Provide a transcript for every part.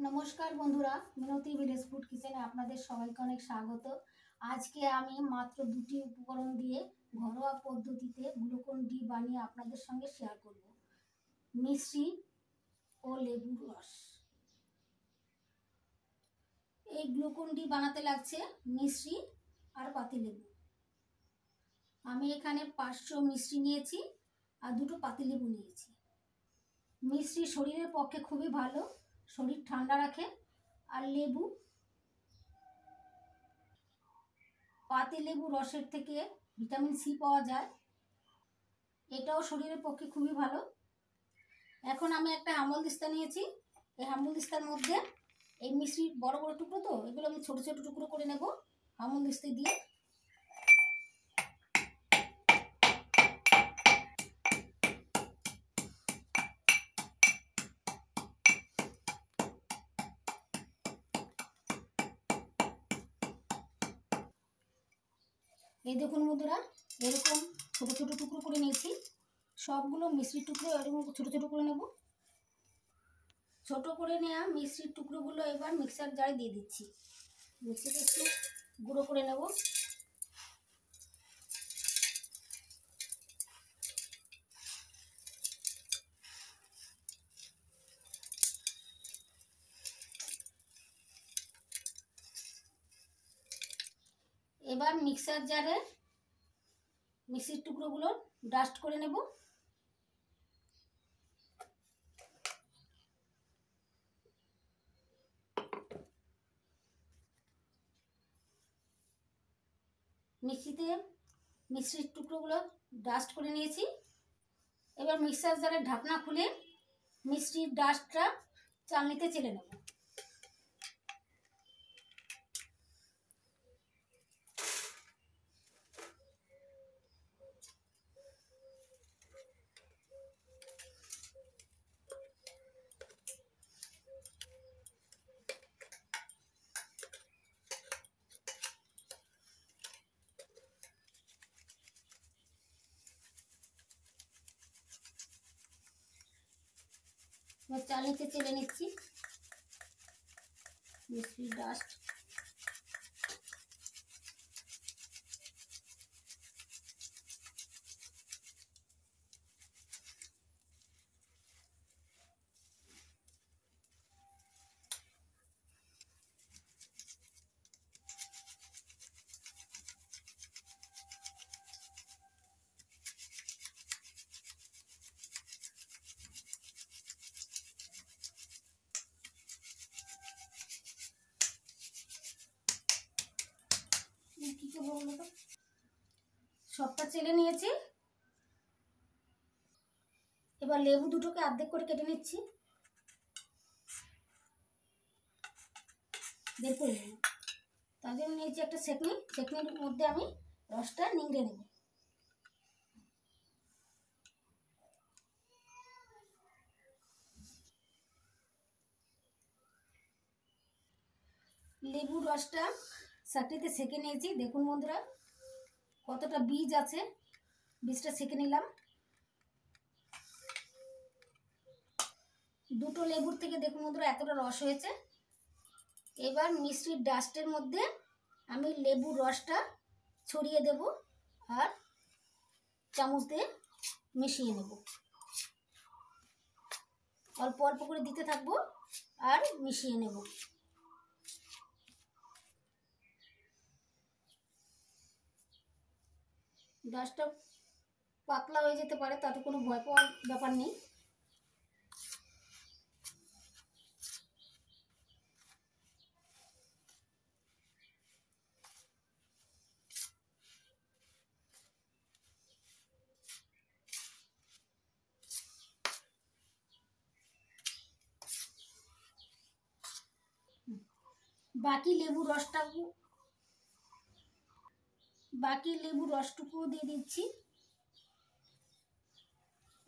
নমস্কার বন্ধুরা, মিনতি village food কিচেনে আপনাদের সবাইকে অনেক স্বাগত। আজকে আমি মাত্র দুটি উপকরণ দিয়ে ঘরোয়া পদ্ধতিতে গ্লুকন ডি বানিয়ে আপনাদের সঙ্গে শেয়ার করব। মিশ্রি ও লেবুর রস। এই গ্লুকন ডি বানাতে লাগছে মিশ্রি আর পাতিলেবু। আমি এখানে 500 মিশ্রি নিয়েছি আর দুটো পাতিলেবু নিয়েছি। মিশ্রি শরীরের পক্ষে খুবই ভালো, শরীর ঠান্ডা রাখে। আর লেবু, পাতিলেবু রসের থেকে ভিটামিন সি পাওয়া যায়, এটাও শরীরের পক্ষে খুবই ভালো। এখন আমি একটা হামল দিস্তা নিয়েছি। এই হামল দিস্তার মধ্যে এই মিশ্রি বড় বড় টুকরো, তো এগুলো আমি ছোট ছোট টুকরো করে নেব হামল দিস্তা দিয়ে। এই দেখুন বন্ধুরা, এরকম ছোট ছোট টুকরো করে নিয়েছি। সবগুলো মিশ্রির টুকরো এরকম ছোট ছোট করে নেব। ছোট করে নেওয়া মিশ্রির টুকরোগুলো এবার মিক্সার জারে দিয়ে দিচ্ছি। মিক্সিতে একটু গুঁড়ো করে নেব। এবার মিক্সার জারে মিশ্রির টুকরোগুলো ডাস্ট করে নেব। মিক্সিতে মিশ্রির টুকরোগুলো ডাস্ট করে নিয়েছি। এবার মিক্সার জারের ঢাকনা খুলে মিশ্রির ডাস্টটা চালনিতে চেলে নেব। এবার চালনিতে চেলে নিচ্ছি মিশ্রির ডাস্ট। সবটা চেলে নিয়েছি। এবার লেবু দুটোকে অর্ধেক করে কেটে নিচ্ছি। বের করে নেব। তার জন্য নিয়েছি একটা সেকনি। সেকনির মধ্যে আমি রসটা নিংড়ে নেব। লেবুর রসটা চাকরিতে সেকে নিয়েছি। দেখুন বন্ধুরা, কতটা বীজ আছে, বীজটা সেকে নিলাম। দুটো লেবুর থেকে দেখুন বন্ধুরা এতটা রস হয়েছে। এবার মিশ্রির ডাস্টের মধ্যে আমি লেবুর রসটা ছড়িয়ে দেব আর চামচ দিয়ে মিশিয়ে নেব। অল্প অল্প করে দিতে থাকবো আর মিশিয়ে নেব। ডাস্টটা পাতলা হয়ে যেতে পারে, তাতে কোনো ভয় পাওয়ার ব্যাপার নেই। বাকি লেবুর রসটুকু দিয়ে দিচ্ছি।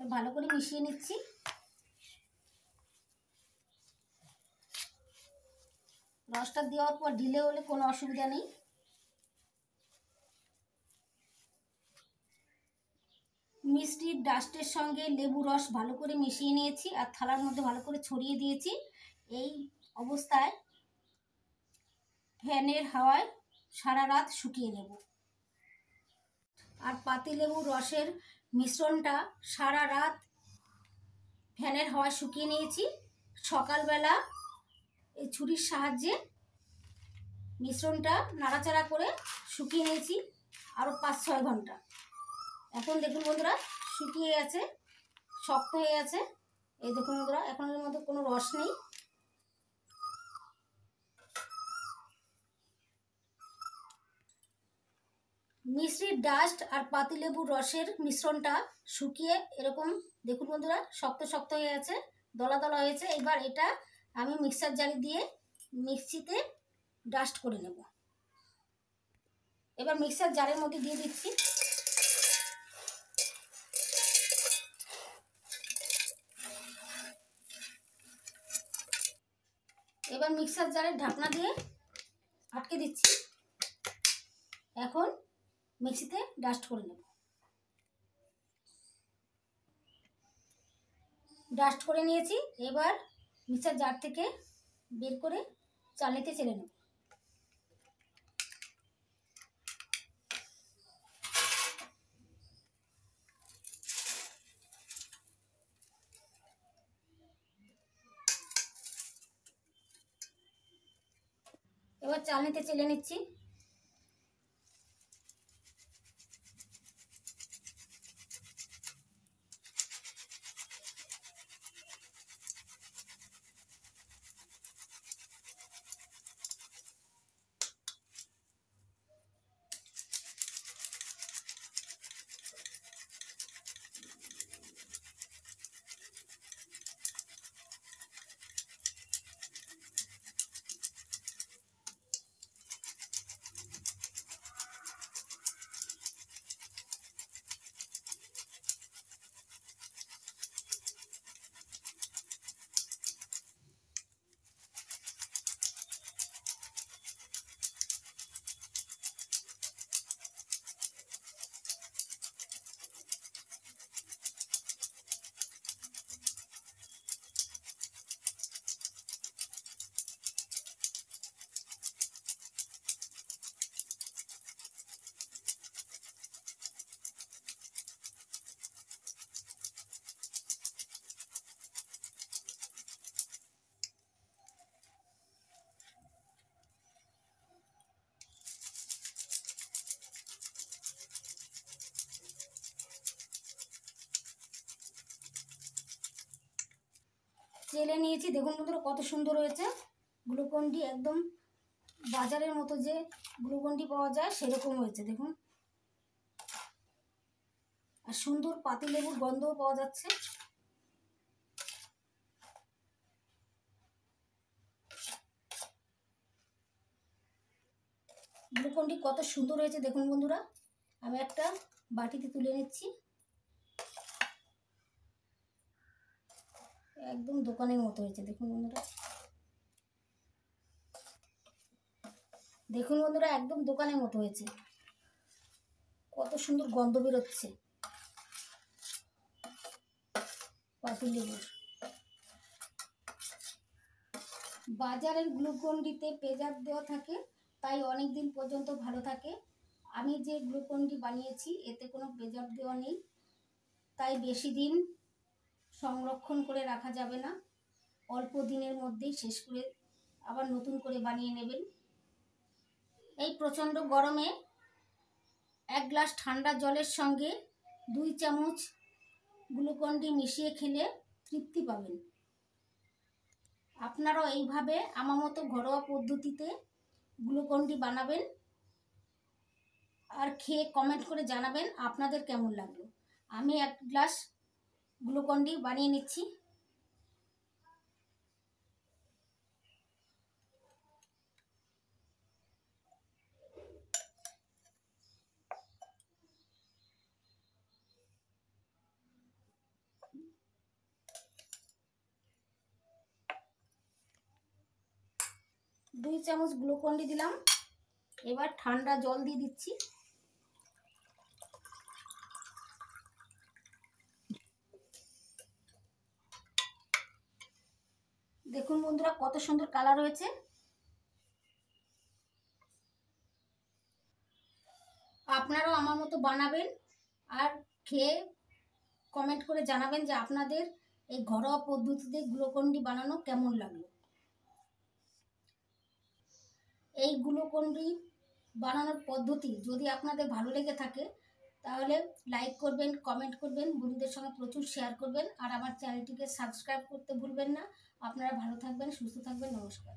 ভালো করে মিশিয়ে নিচ্ছি। রসটা দেওয়ার পর ঢিলে হলে কোনো অসুবিধা নেই। মিষ্টির ডাস্টের সঙ্গে লেবু রস ভালো করে মিশিয়ে নিয়েছি আর থালার মধ্যে ভালো করে ছড়িয়ে দিয়েছি। এই অবস্থায় ফ্যানের হাওয়ায় সারা রাত শুকিয়ে নেব। আর পাতিলেবুর রসের মিশ্রণটা সারা রাত ফ্যানের হাওয়ায় শুকিয়ে নিয়েছি। সকালবেলা এই ছুরির সাহায্যে মিশ্রণটা নাড়াচাড়া করে শুকিয়ে নিয়েছি আরও 5-6 ঘন্টা। এখন দেখুন বন্ধুরা শুকিয়ে গেছে, শক্ত হয়ে গেছে। এই দেখুন বন্ধুরা, এখন এর মধ্যে কোনো রস নেই। মিশ্রির ডাস্ট আর পাতিলেবুর রসের মিশ্রণটা শুকিয়ে এরকম দেখুন বন্ধুরা শক্ত শক্ত হয়ে গেছে, দলা দলা হয়েছে। এবার এটা আমি মিক্সার জারে দিয়ে মিক্সিতে ডাস্ট করে নেব। এবার মিক্সার জারের মধ্যে দিয়ে দিচ্ছি। এবার মিক্সার জারের ঢাকনা দিয়ে আটকে দিচ্ছি। এখন মিক্সিতে ডাস্ট করে নেব। ডাস্ট করে নিয়েছি। এবার মিক্সার জার থেকে বের করে চালনিতে চেলে নেব। এবার চালনিতে চেলে নিচ্ছি। চেলে নিয়েছি, দেখুন বন্ধুরা কত সুন্দর হয়েছে। গ্লুকন-ডি একদম বাজারের মতো যে গ্লুকন-ডি পাওয়া যায় সেরকম হয়েছে দেখুন। আর সুন্দর পাতিলেবুর গন্ধও পাওয়া যাচ্ছে। গ্লুকন-ডি কত সুন্দর হয়েছে দেখুন বন্ধুরা। আমি একটা বাটিতে তুলে নিচ্ছি। একদম দোকানের মতো হয়েছে দেখুন বন্ধুরা। দেখুন বন্ধুরা একদম দোকানের মতো হয়েছে, কত সুন্দর গন্ধ বেরোচ্ছে পাতিলেবুর। বাজারের গ্লুকন-ডিতে প্রেজার দেওয়া থাকে, তাই অনেক দিন পর্যন্ত ভালো থাকে। আমি যে গ্লুকন-ডি বানিয়েছি এতে কোনো প্রেজার দেওয়া নেই, তাই বেশি দিন সংরক্ষণ করে রাখা যাবে না। অল্প দিনের মধ্যেই শেষ করে আবার নতুন করে বানিয়ে নেবেন। এই প্রচণ্ড গরমে 1 গ্লাস ঠান্ডা জলের সঙ্গে 2 চামচ গ্লুকন-ডি মিশিয়ে খেলে তৃপ্তি পাবেন। আপনারাও এইভাবে আমার মতো ঘরোয়া পদ্ধতিতে গ্লুকন-ডি বানাবেন আর খেয়ে কমেন্ট করে জানাবেন আপনাদের কেমন লাগলো। আমি 1 গ্লাস গ্লুকন-ডি বানিয়ে নিচ্ছি। দুই চামচ গ্লুকন-ডি দিলাম। এবার ঠান্ডা জল দিয়ে দিচ্ছি। দেখুন বন্ধুরা কত সুন্দর কালার হয়েছে। আপনারাও আমার মতো বানাবেন আর খেয়ে কমেন্ট করে জানাবেন যে আপনাদের এই ঘরোয়া পদ্ধতিতে গ্লুকন-ডি বানানো কেমন লাগলো। এই গ্লুকন-ডি বানানোর পদ্ধতি যদি আপনাদের ভালো লেগে থাকে তাহলে লাইক করবেন, কমেন্ট করবেন, বন্ধুদের সঙ্গে প্রচুর শেয়ার করবেন আর আমার চ্যানেলটিকে সাবস্ক্রাইব করতে ভুলবেন না। আপনারা ভালো থাকবেন, সুস্থ থাকবেন, নমস্কার।